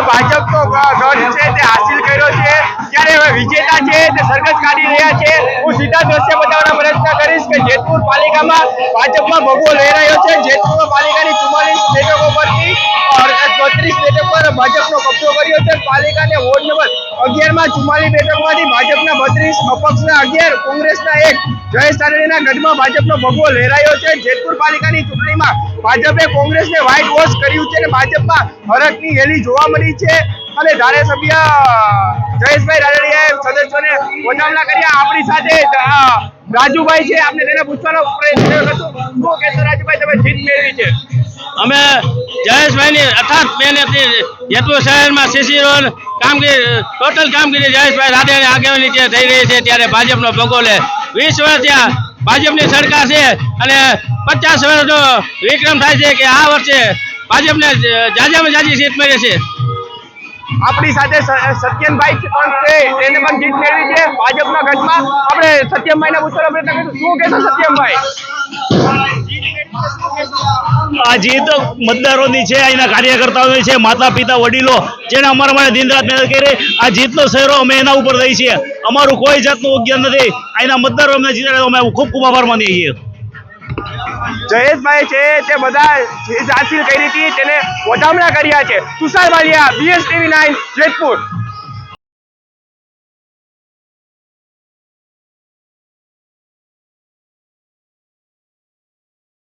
ભાજપનો ગઢ છે તે હાસિલ કર્યો છે, ત્યારે હવે વિજેતા છે તે સરઘસ કાઢી રહ્યા છે। હું સીધા દ્રશ્ય બતાવવાનો પ્રયત્ન કરીશ કે જેતપુર પાલિકામાં ભાજપમાં ભગવો લહેરાયો છે। જેતપુર પાલિકાની 44 બેઠકો પરથી 32 બેઠક પર ભાજપનો કબજો કર્યો છે। પાલિકાને વોર્ડ નંબર 11 માં 44 બેઠકમાંથી ભાજપના 32, અપક્ષના 11, કોંગ્રેસના 1, જયેશ તારણીના ગઢમાં ભાજપનો ભગવો લહેરાયો છે। જેતપુર પાલિકાની ચૂંટણીમાં ભાજપે કોંગ્રેસને વ્હાઇટ વોશ કર્યું છે અને ભાજપમાં હરખની હેલી જોવા મળી છે અને ધારાસભ્ય જયેશભાઈ રાદડિયાએ સદસ્યોને વધામણા કર્યા। આપણી સાથે રાજુભાઈ છે, આપણે તેને પૂછવાનો પ્રયત્ન કરશું। શું કહેશો રાજુભાઈ, તમે જીત મેળવી છે? અમે જયેશભાઈની અથાત મહેનતથી જેતપુર શહેરમાં સીસી રોડ કામગીરી ટોટલ કામગીરી જયેશભાઈ રાદડિયાની આગેવાની નીચે થઈ રહી છે, ત્યારે ભાજપનો ભગવો લે 20 વર્ષ ત્યાં ભાજપની સરકાર છે અને 50 વર્ષનો વિક્રમ થાય છે કે આ વર્ષે ભાજપને જાજામાં જાજી સીટ મળી છે। આપણી સાથે સત્યનભાઈ પણ છે, તેને પણ જીત મેળવી છે ભાજપના ગઢમાં। આપણે સત્યમભાઈને પૂછવાનો પ્રયત્ન કરીશું। શું કહેશો સત્યમભાઈ? આ જીત મતદારોની છે, અહીંના કાર્યકર્તાઓની છે, માતા પિતા વડીલો જેને અમારા માટે દિન રાત મહેનત કરી આ જીતનો સહેરો અમે એના ઉપર દઈએ છીએ। અમારું કોઈ જાતનું યોગદાન નથી, અહીંના મતદારો અમને જીતાડે અમે ખૂબ ખૂબ આભાર માનીએ છીએ। જયેશભાઈ છે તે બધા જીત હાસિલ કરી હતી, તેને વધામણા કર્યા છે। તુષાર વાલિયા, BSTV9 જેતપુર।